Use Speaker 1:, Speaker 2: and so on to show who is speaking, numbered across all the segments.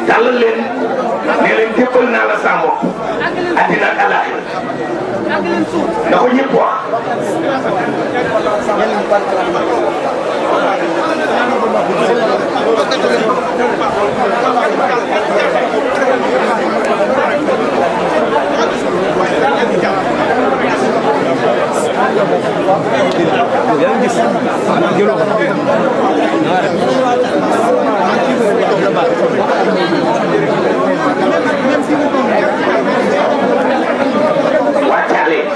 Speaker 1: dalal leen ne leen jébbal naa la sama bopp àddina ak àllaaxira na ko ñëpp wax.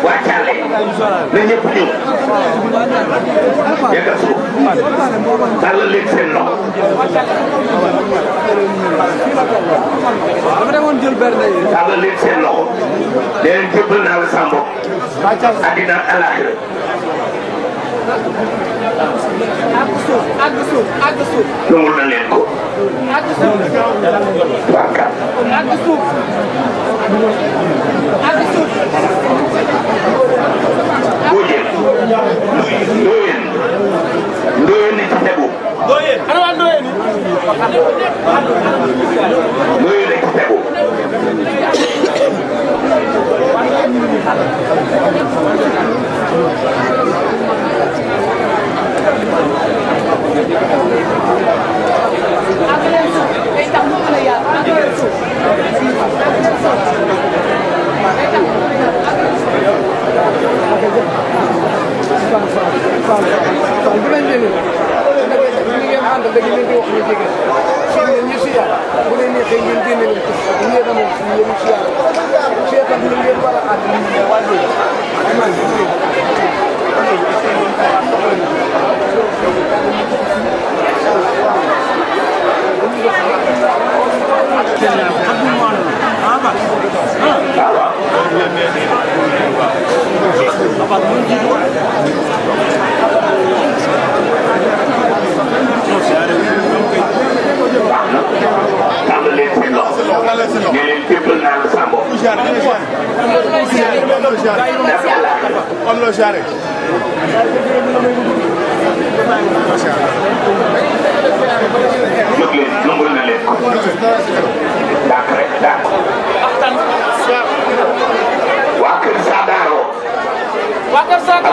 Speaker 1: wàccaale na ñëpp ñëw yeggal suuf tàllal leen seen loxo tàllal leen seen loxo ne leen jébbal naa la sa bopp àddina ak àllaaxira nangul na leen ko barkaat boo jël ndóoyeen ni ci tegu ndóoyeen ni ci tegu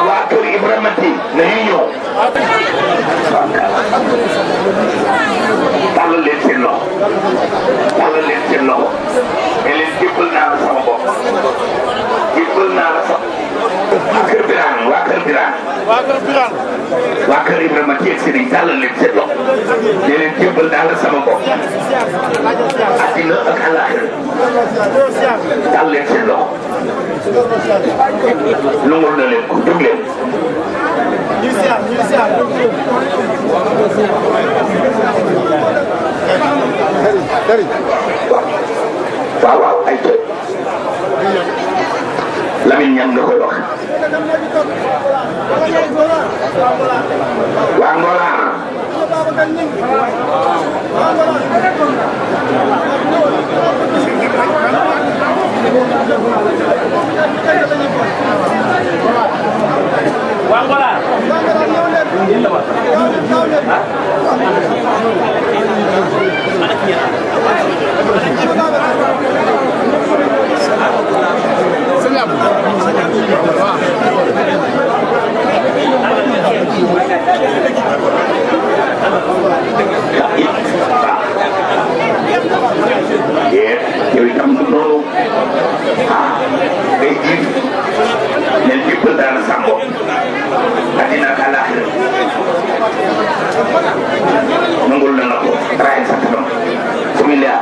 Speaker 1: waa kër Ibrahima nañu ñëw tàllal leen seen loxo ne leen jébbal naa la sama bopp jébbal naa la sama waa kër Birane waa kër Ibrahima teeg si nañ tàllal leen seen loxo ne leen jébbal naa la sama bopp àddina ak àllaaxira tàllal leen seen loxo nangul na leen ko jóg leen waaw waaw ay të Lamine ñam nga koy wax waa Ngola yow itam loolu day jiit leen jébbal daal sa bopp àddina ak àllaaxira nangul na la ko raay sa kanam bismillah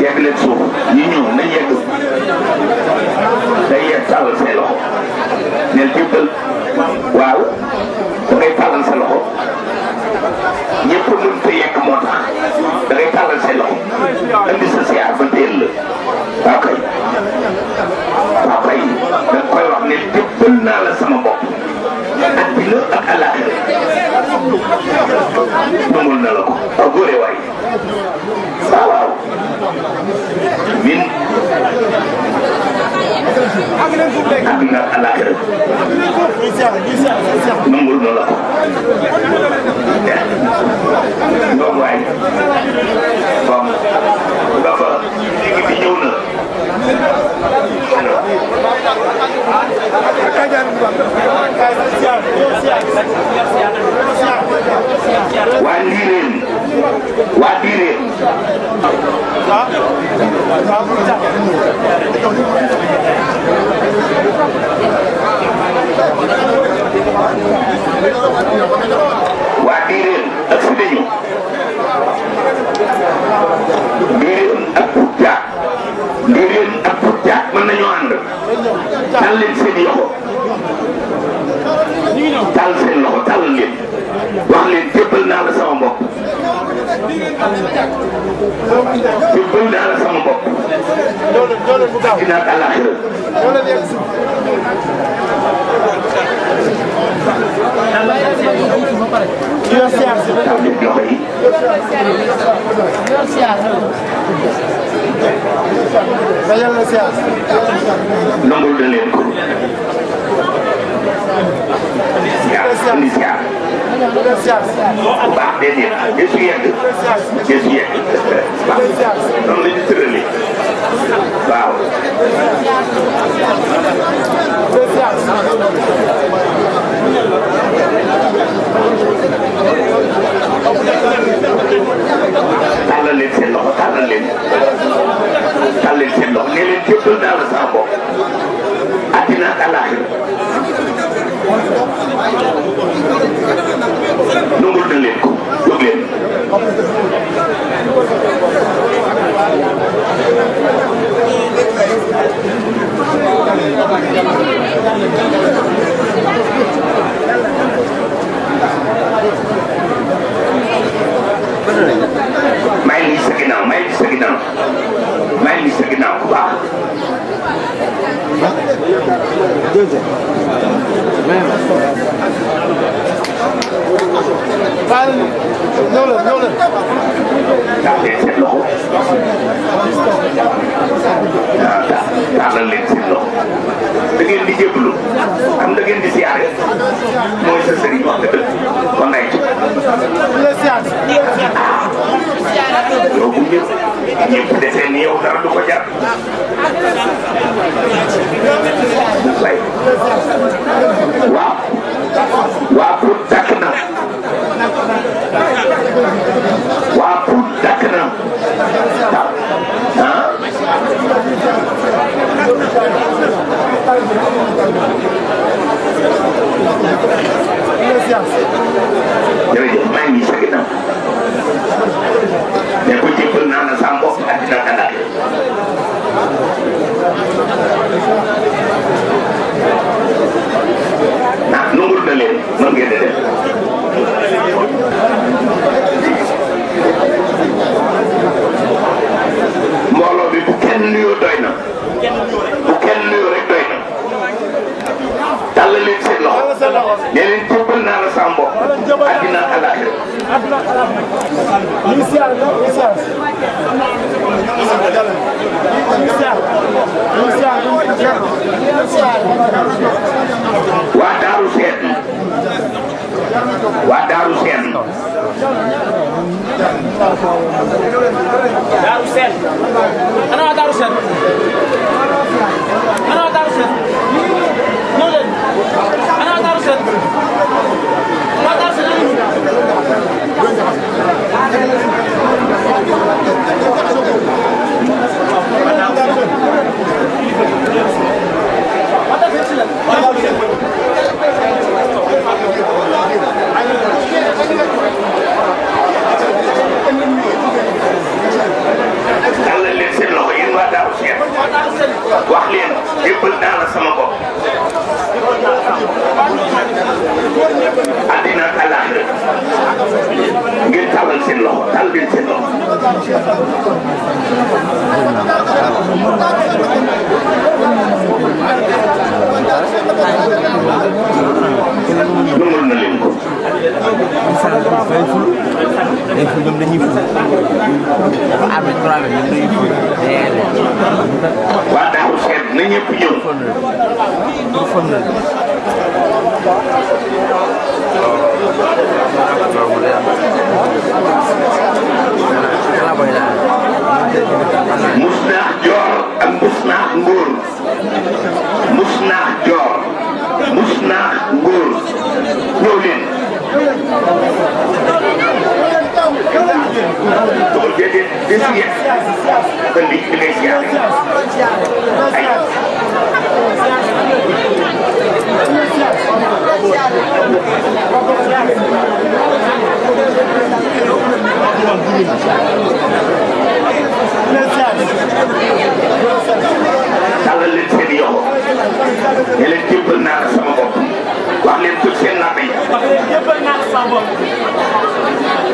Speaker 1: yegg leen suuf ñi ñëw nañ yegg day yegg tàllal say loxo neel jébbal waaw da ngay tàllal sa loxo ñëpp mën te yegg moo tax da ngay tàllal say loxo indi sa siyaar ba teel la waaw kay da koy wax ne jébbal naa la sama bopp àddina ak àllaaxira nangul na la ko waaw góore waay waaw min àddina àllaaxira nangul na la ko donc waaye bon dafa léegi bi ñëw na waa Ndiireen waa Ndiireen waa Ndiireen ak si dañu Ndiireen ak Poutier Ndiireen ak Poutier mën nañoo ànd tal leen seen loxo tal seen loxo tal leen wax leen jébbal naa la sama bopp jébbal naa la sama bopp dina ak àllaaxira nangul na leen ko indi siyaar bu baax déedéet Yeesu yegg Yeesu yegg waaw noonu la ñu tëralee waaw tàllal leen seen loxo tàllal leen seen loxo ne leen jébbal naa la sama bopp àddina ak àllaaxira nangul na leen ko jóg leen may li sa ginnaaw may li sa ginnaaw may li sa ginnaaw bu baax daal leen seen loxo daal leen seen loxo da ngeen di jébbalu am da ngeen di siyaare mooy sa sëriñ wax dëgg kon day yow bu ñëpp desee ni yow dara du ko jar waaw waa pour dakk na waa pour dakk na ah jërëjëf maa ngi sa ginnaaw ne ko jébbal naa la sa mbokk àddina kàllaat ah nangul na leen mën ngeen di def mbooloo bi bu kenn nuyoo doy na bu kenn nuyoo rek doy na tàllal leen seen loxo ne leen jébbal naa la sa mbokk àddina àllaaxira waa Daaru Seen waa Daaru Seen
Speaker 2: Daaru Seen ana waa Daaru Seen ana waa Daaru Seen ñëw leen ana waa Daaru Seen waa Daaru Seen
Speaker 1: tàllal leen seen loxo yéen waa Daaru Seen ñëpp ñëw. Musnaax Joor ak Musnaax Ngóor. Musnaax Joor. Musnaax Ngóor. ñëw leen. Tugul déedéet des yéen. kon li ngay siyaare. ay. tàllal leen seen yoxo ne leen jébbal naa la sama bopp wax leen ko seen naata yi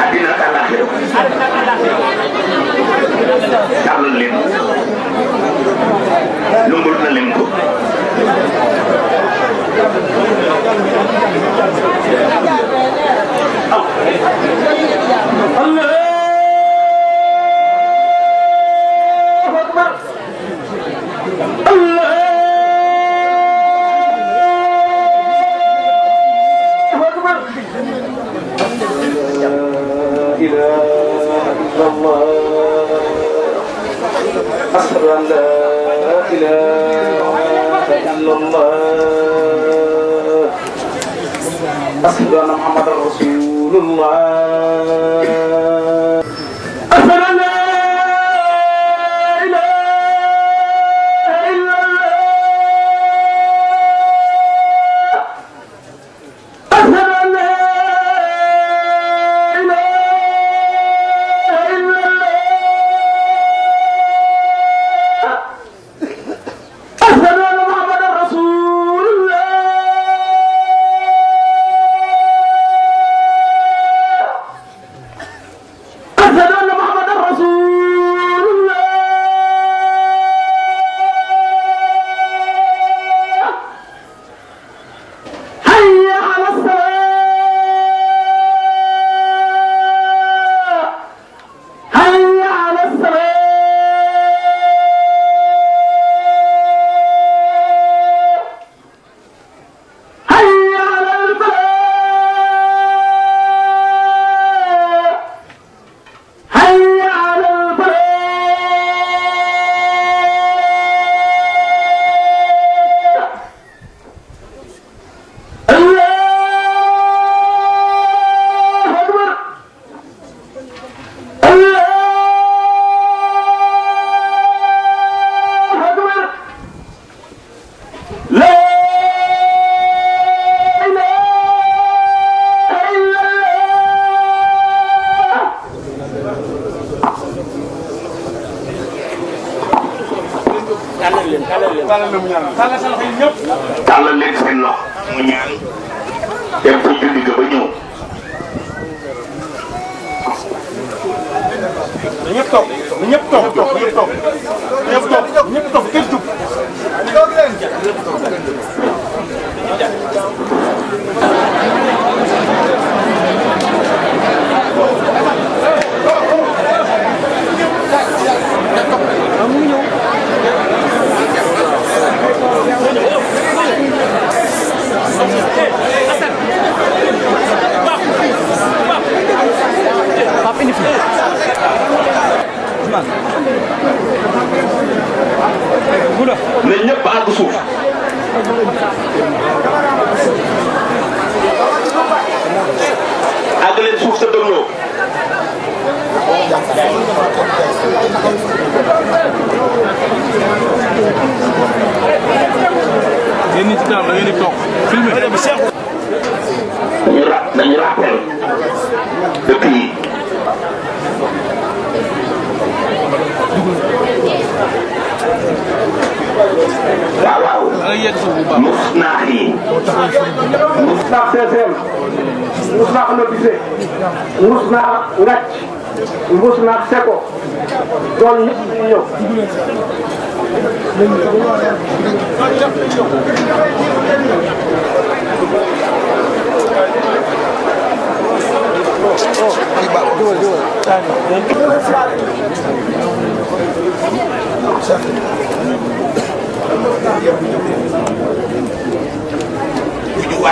Speaker 1: addina ak àllaaxira tàllal leen lumbul na leen ko
Speaker 3: أشهد أن لا إله إلا الله أشهد أن محمدا رسول الله أشهد أن لا إله إلا الله أشهد أن لا
Speaker 1: tàllal leen seen loxo mu ñaan dem ci julli ga ba ñëw.
Speaker 2: ñëpp toog ñëpp toog ñëpp toog ñëpp toog ñëpp toog kenn jug.
Speaker 1: ne ñëpp àgg suuf. àgg leen suuf sa dëgloo.
Speaker 2: yéen ñi ci kanam da ngeen di toog filmé.
Speaker 1: dañu rappel dëkk yi. waaw waaw. Musnaax yi.
Speaker 3: Musnaax TFM Musnaax Lotissé Musnaax Ngathie Musnaax Seko doon ñëpp ñu ñëw.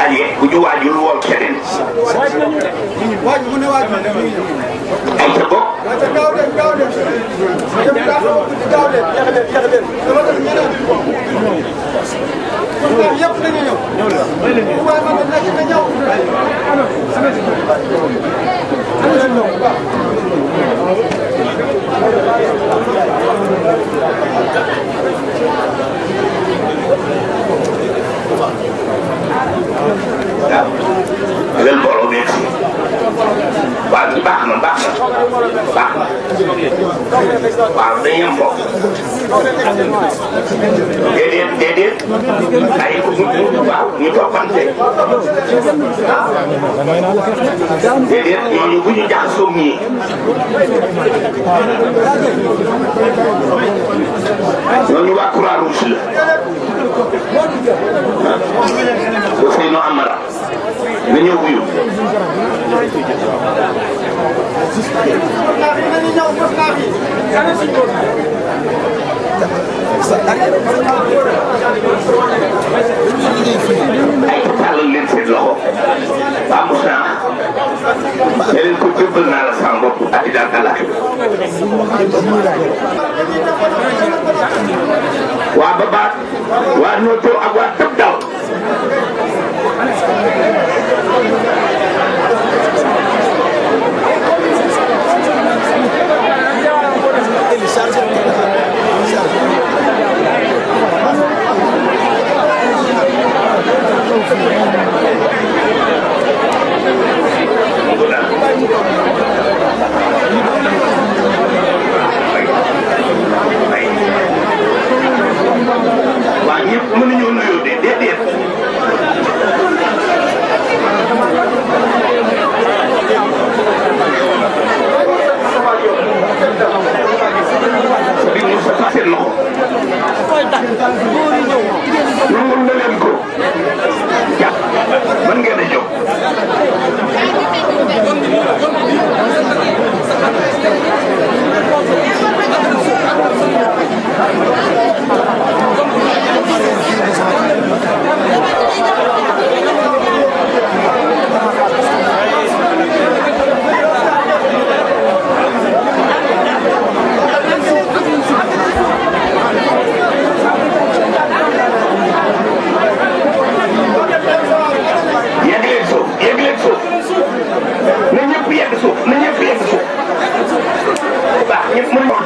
Speaker 1: waaye bu ñu waajul woon keneen.
Speaker 2: waaj mu ne waaj ma
Speaker 1: ay ca bopp.
Speaker 2: gaaw leen gaaw leen gaaw leen jeex leen dama tax ñeneen ñoom yëpp dañu ñëw bu waay man nekk na ñëw
Speaker 1: waaw lël booloo nekk si waaw li baax na baax na baax na waaw dañuy am foofu déedéet ay waaw ñu toppante déedéet ñooñu bu ñu jaxasoo ñii ñooñu waa Croix-Rouge la Ousseynou Amara nga ñëw wuyu ay tàllal leen seen loxo waa mos naa ne leen ko jébbal naa la sama bopp àddina ak àllaaxira waa Babaat waa Noto ak waa Tëb Dal waa ñëpp mënuñoo nuyoo de déedéet bi Moustapha seen loxo nangul na leen ko jàpp mën ngeen a jóg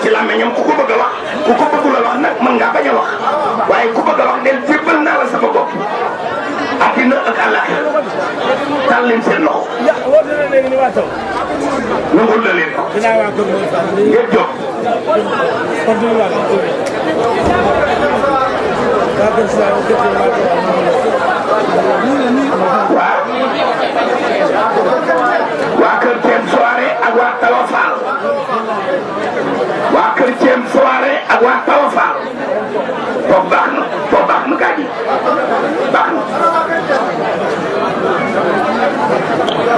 Speaker 1: ci làmmiñam ku ko bëgg a wax ku ko bëggul a wax nag mën ngaa bañ a wax waaye ku bëgg a wax del jébbal naa la sama bopp àddina ak àllaaxira taal leen seen loxo nangul la leen ko ngeen jóg waa kër Thiem soirée ak waa Tawa Fall waa kër Thiem soirée ak waa Tawa Fall foofu baax na gaa yi baax na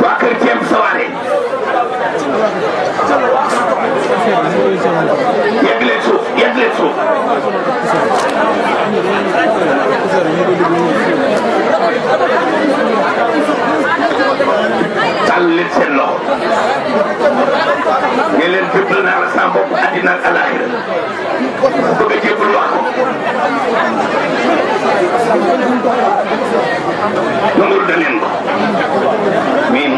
Speaker 1: waa kër Thiem soirée yegg leen suuf tàll leen seen loxo ngeen leen jébbal naa la sama bopp àddina ak àllaaxira bëgg a jébbal wax ko nangul da leen ko miin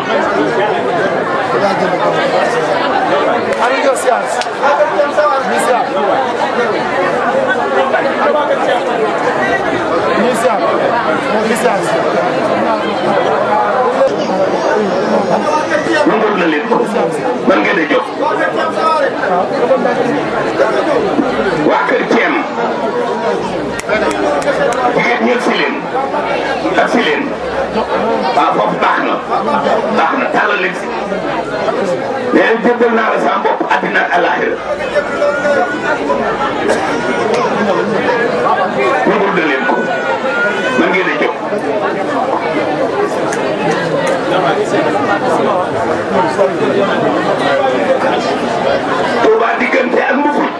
Speaker 1: nangul na leen ko man ngeen a jóg waa kër Thiem jigéen ñëpp si leen ak si leen waaw foofu baax na tàllal leen si mais jébbal naa la sama bopp àddina ak àllaaxira nangul na leen ko man ngeen a jóg Touba diggante ak Mbufuj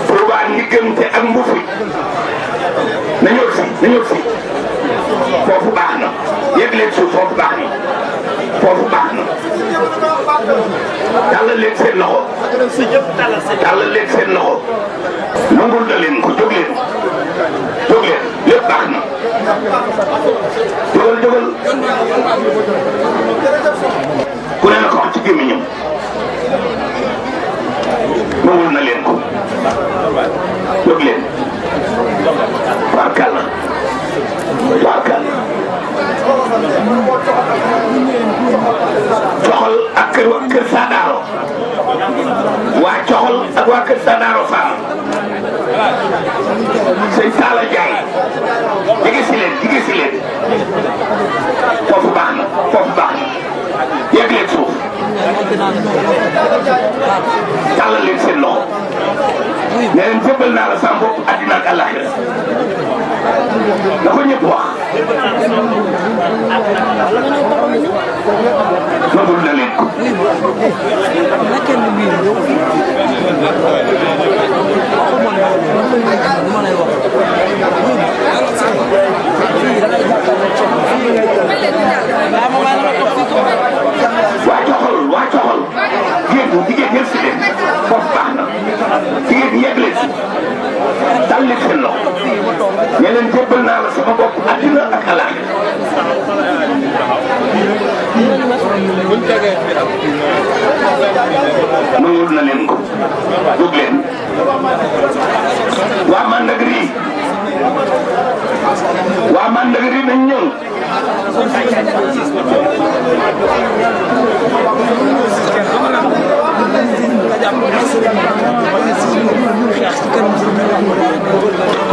Speaker 1: Touba diggante ak Mbufuj na ñëw si suuf foofu baax na foofu baax na tàllal leen seen loxo tàllal leen seen loxo nangul na leen ko jóg leen lépp baax na jógal ku ne na ko wax ci gémmiñam nangul na leen ko jóg leen tubaarkàlla coxol ak kër Sadaro waa coxol ak waa kër Sadaro Fall sëñ Talla Ndiaye jege si leen foofu baax na yegg leen suuf tàllal leen seen loxo ne leen jébbal naa la sama bopp àddina ak àllaaxira na ko ñëpp wax nangul na leen ko waa coxol jigéen ñëpp si leen foofu baax na jigéen ñi yegg leen si dal leen seen loxo ne leen jébbal naa la sama bopp àddina ak àllaaxira nangul na leen ko jóg leen waa Mandagri nañ ñëw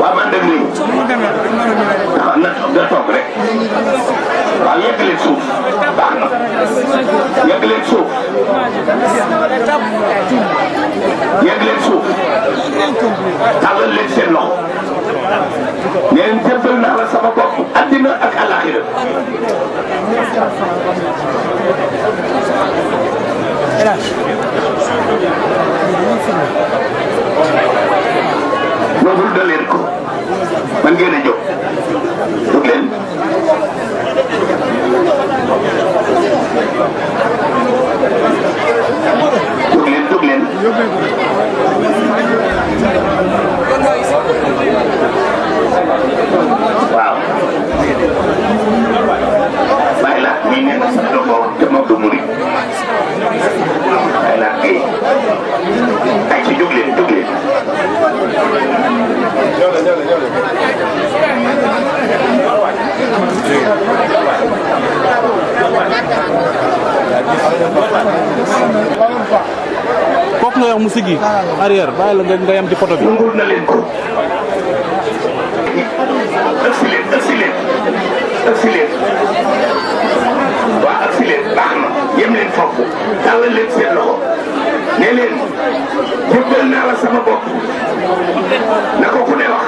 Speaker 1: waa Mandagri na toog rek waaw yegg leen suuf baax na yegg leen suuf tàllal leen seen loxo neen jébbal naa la sama bopp àddina ak àllaaxira loolu da leen ko man ngeen a jóg jóg leen waaw bàyyi la mii nee na sax da ko te moom du murid bàyyi la ay ci jóg leen
Speaker 2: kooku nga wax mu siggi arrière bàyyi la nga yam ci poto bi.
Speaker 1: nangul na leen ko. agsi leen waaw agsi leen baax na yem leen foofu tàllal leen seen loxo ne leen jébbal naa la sama bopp na ko ku ne wax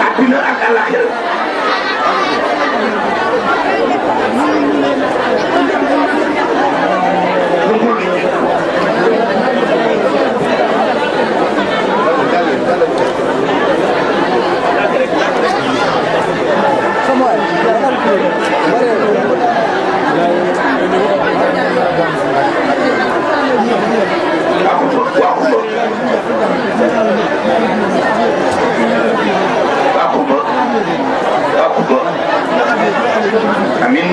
Speaker 1: àddina ak àllaaxira Amin.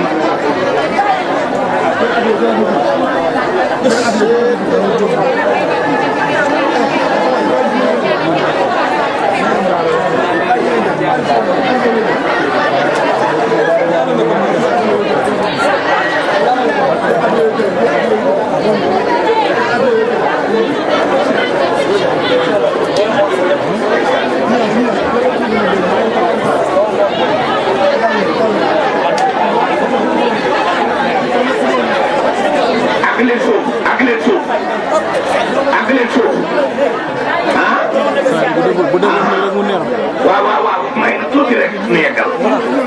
Speaker 1: waaw may na tuuti rek nu yeggal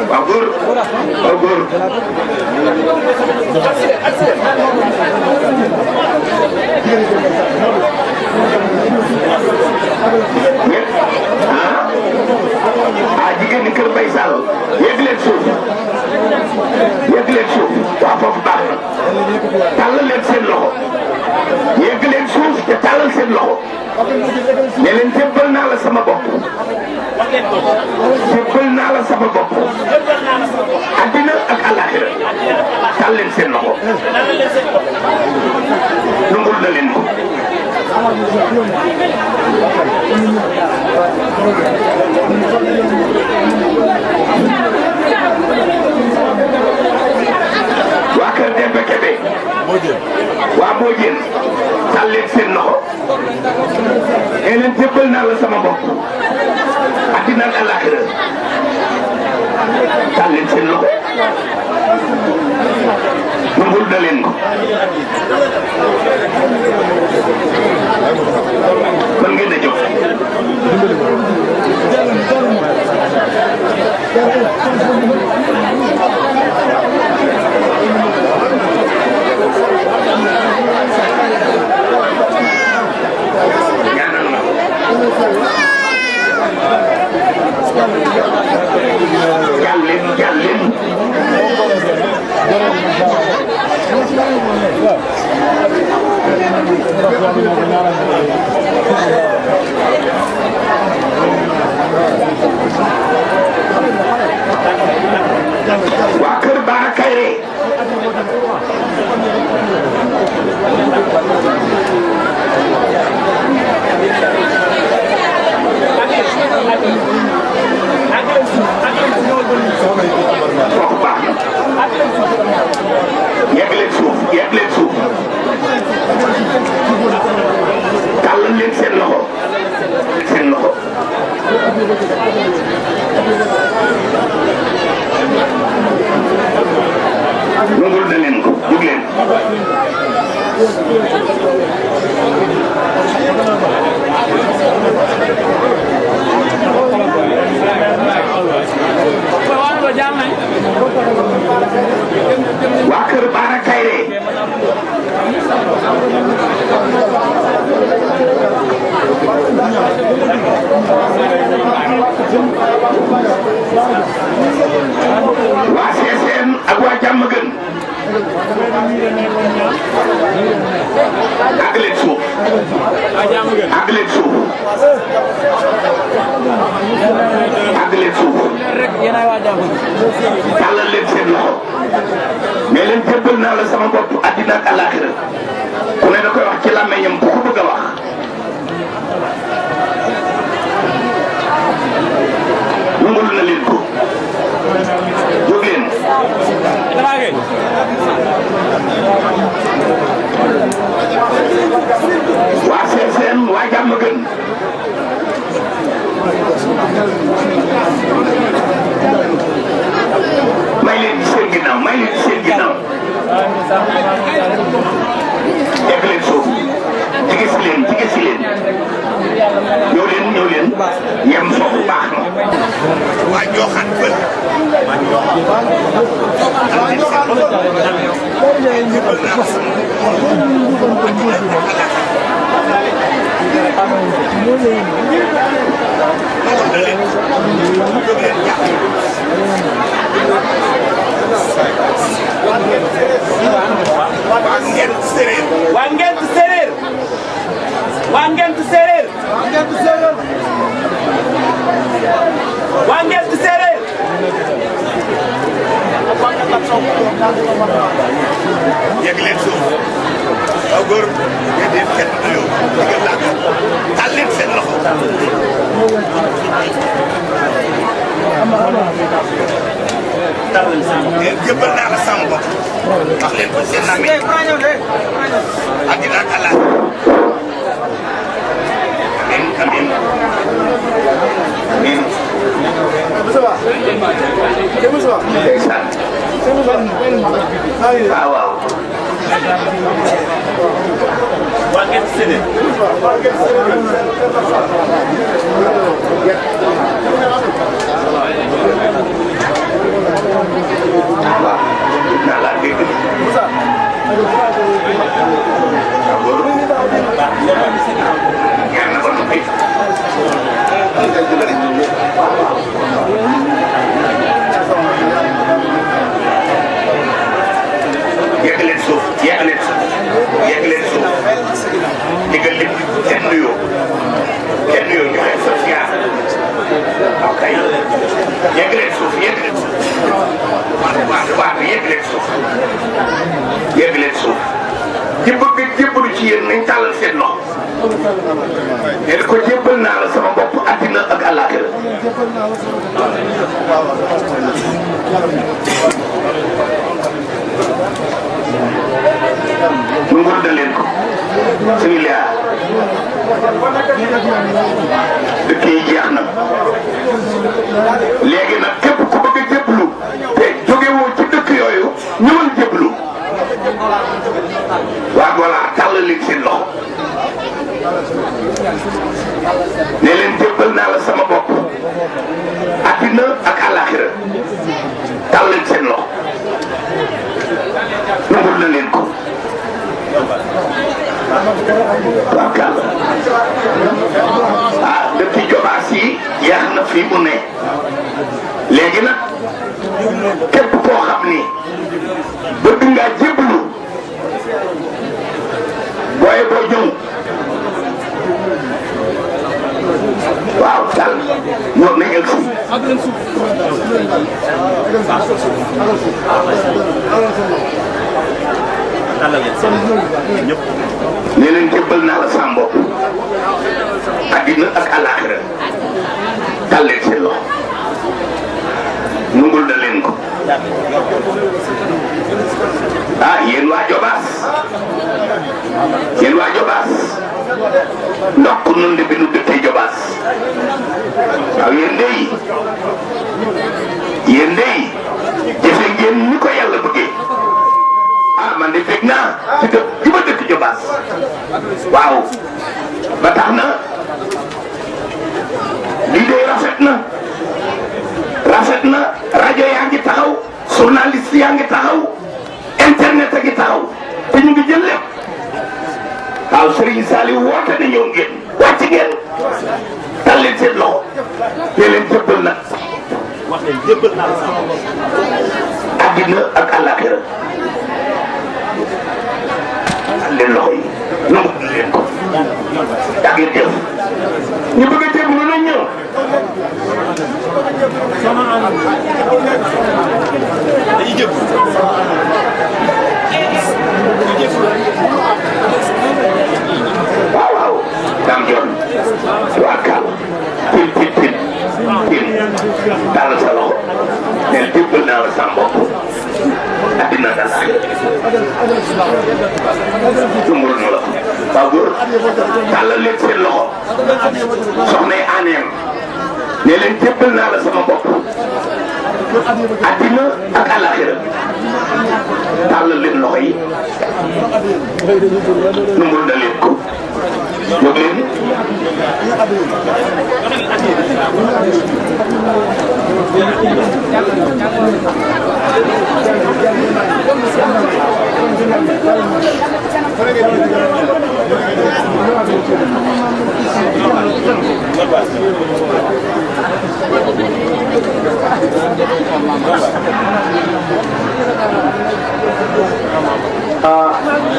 Speaker 1: waaw góor jigéen ñi kër Mbaye Sall yegg leen suuf yegg leen suuf waaw foofu baax na tàllal leen seen loxo yegg leen suuf te tàllal seen loxo ne leen jébbal naa la sama bopp jébbal naa la sama bopp addina ak àllaaxira tàll leen seen loxo nungul na leen ko waa kër Demba Kébé waa Mbodiène tàll leen seen loxo ne leen jébbal naa la sama bopp addina ak àllaaxira tàll leen seen loxo nungul na leen ko mën ngeen a jóg ñaanal na jàll leen jàll leen waa kër Bara Kairé kooku baax na yegg leen suuf yegg leen suuf tàllal leen seen loxo seen loxo nungul na leen ko jug leen waa kër Bara Kairé waa CCN ak waa Diamaguène àgg leen suuf àgg leen suuf àgg leen suuf tàllal leen seen loxo mais leen jébbal naa la sama bopp addina ak àllaaxira ku ne da koy wax ci làmmeñam bu ko bëgg a wax nungul na leen ko jóg leen waa CCN waa Diamaguène may leen ci seen ginnaaw may leen ci seen ginnaaw egg leen suuf jege si leen ñëw leen yem foofu baax na waa Joxaan Pël waa Ngent Séréer
Speaker 2: waa Ngent Séréer waa Ngent Séréer waa Ngent Séréer
Speaker 1: yegg leen suuf waaw góor ngeen di kenn du yow digal laa ko tàll leen seen loxo ngeen jëbbal naa la sama bopp wax leen ko seen nami àddina ak àllaaxira amiin amiin ndeysaan waaw waaw
Speaker 2: waa Ngent Séréer
Speaker 1: waaw naa laa dégg ñaan na ko noppi naa la sama bopp àddina ak àllaaxira mu ngor da leen ko suñu liyaa dëkk yi jeex na léegi nag képp ku bëgg a jéblu te jógewoo ci dëkk yooyu ñëwal jéblu waa voilà tàllal leen seen loxo ne leen jébbal naa la sama bopp àddina ak àllaaxira tàllal leen seen loxo nangul na leen ko waaw kàlla ah depuis Jobaas yi yeex na fii mu ne léegi nag képp koo xam ni bëgg ngaa jébbalu booye boo ñëw waaw daal ñoo nañ ak si ne leen jébbal naa la sama bopp àddina ak àllaaxira dal leen seen loxo nungul na leen ko ah yéen waa Jobaas ndokk nun de bi nu dëkkee Jobaas waaw yéen dey jëfe ngeen ni ko yàlla bëggee ah man de fekk naa ci dëkk ji ma dëkk Jobaas waaw ba tax na lii de rafet na rajo yaa ngi taxaw journaliste yaa ngi taxaw internet a ngi taxaw te ñu ngi jël lépp waaw Serigne Saliou woote na ñëw ngeen wàcc ngeen tal leen seen loxo te leen jëbbal nag
Speaker 2: wax leen jëbbal naa la sama
Speaker 1: àddina ak àllaaxira leen loxo yi nangu leen ko yaa ngi jëf ñu bëgg a jëf nañ ñëw
Speaker 2: dañuy jëf
Speaker 1: waaw waaw daam joon waa kaal pil daal sa loxo neen jébbal naa la sama bopp addina ak àllaaxira jumbul nu la waaw góor tàllal leen seen loxo soxnay aneem ne leen jébbal naa la sama bopp addina ak àllaaxira tàllal leen loxo yi numbul na leen ko jóg leen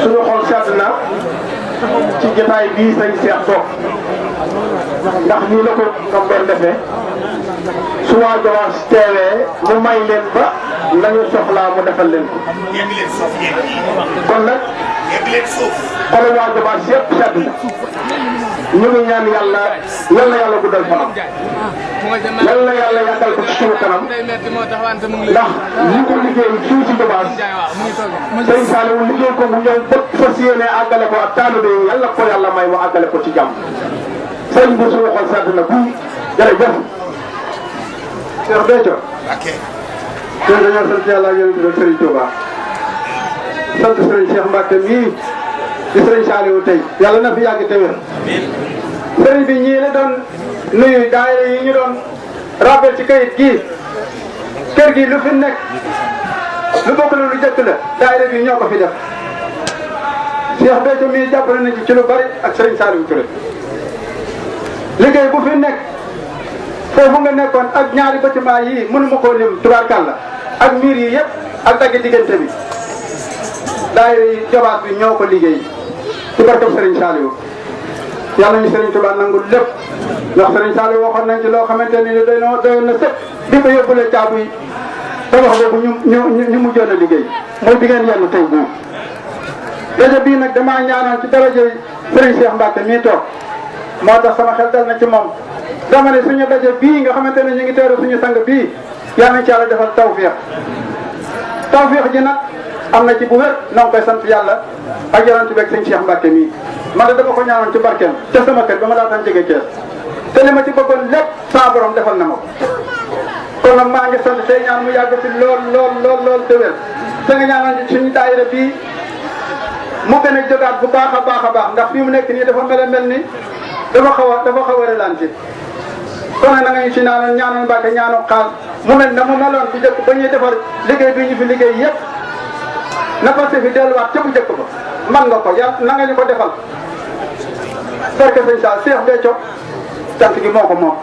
Speaker 3: suñu xol sedd na ci jotaay bii sëñ Cheikh toog ndax nii la ko nga doon defee su waa Jobaas teewee mu may leen ba lañu soxlaa mu defal leen ko. kon nag xolu waa Jobaas yëpp sedd na ñu ngi ñaan yàlla yàlla guddal fanam yàlla yàggal ko ci suñu kanam ndax li ko liggéey fii ci Jobaas sëñ Saliou liggéey ko bu ñëw bëgg fas yéene àggale ko ak taalibe yi yàlla ko yàlla may mu àggale ko ci jàmm sëñ bi suñu xol sedd na bii jërëjëf Cheikh Béthio kon dañoo sant yàlla ak yonent bi Serigne Touba sant Serigne Cheikh Mbacke mii di Serigne Saliou tey yàlla na fi yàgg te wér Serigne bi ñii la doon nuyu daayira yi ñu doon rappel ci kayit gii kër gi lu fi nekk lu bokk la lu jëkk la daayira bi ñoo ko fi def Cheikh Béthio mii jàppale na ci lu bari ak Serigne Saliou Touré liggéey bu fi nekk foofu nga nekkoon ak ñaari bâtiment yii mënuma koo lim tubaarkàlla ak miir yi yëpp ak dagg diggante bi daayira yi Jobaas bi ñoo ko liggéey ci barkeb Serigne Saliou yàlla ñu Serigne Touba nangul lépp ndax Serigne Saliou waxoon nañ ci loo xamante ni doyoon na sëpp bi ko yóbbule caabu yi tabax boobu ñu mujjoon a liggéey mooy bi ngeen yenn tey bii rajo bii nag damaa ñaanoon ci daraja Serigne Cheikh Mbacke mii toog
Speaker 4: moo tax sama xel dal na ci moom dama ne suñu daje bii nga xamante ne ñu ngi teeru suñu sang bii yal nañ ci yàlla defal tawfiix tawfiix ji nag am na ci bu wér na nga koy sant yàlla ak yonent bi ak sëñ Cheikh Mbacke mii man de dama ko ñaanoon ci barkeem ca sama kër ba ma daataan jege Thiès te li ma ci bëggoon lépp sama borom defal na ma ko kon nag maa ngi sant tey ñaan mu yàgg fi lool te wér te nga ñaanal suñu daayira bii mu gën a jógaat bu baax a baax ndax fii mu nekk nii dafa mel ni dafa xaw a relanti kon nag na nga ñu ci ñaanal Mbacke ñaanu xaal mu mel na mu meloon bu njëkk ba ñuy defar liggéey bi ñu fi liggéey yëpp na fa fi delluwaat ca bu njëkk ba man nga ko yàlla na nga ñu ko defal barke sëñ Sall Cheikh Béthio cant gi moo ko moom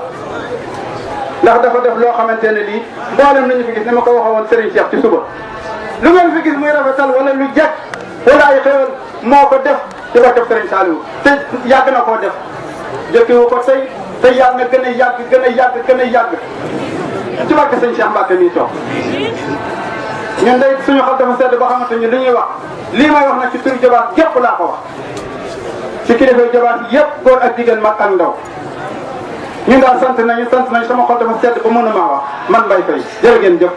Speaker 4: ndax dafa def loo xamante ne lii mboolem nañu fi gis ni ma ko waxee woon Serigne Cheikh ci suba lu ngeen fi gis muy rafetal wala lu jekk wala ay xéwal moo ko def ci barke Serigne Saliou te yàgg na koo def jëkkiwu ko tey te yàgg na gën a yàgg ci barke sëñ Cheikh Mbacke mii toog ñun day suñu xol dafa sedd ba xamante ni li ñuy wax lii may wax nag ci turu Jobaas yëpp laa ko wax ci kilifa Jobaas yëpp góor ak jigéen mag ak ndaw ñun daal sant nañu sama xol dafa sedd ba mënu maa wax man Mbaye Faye jërë ngeen jëf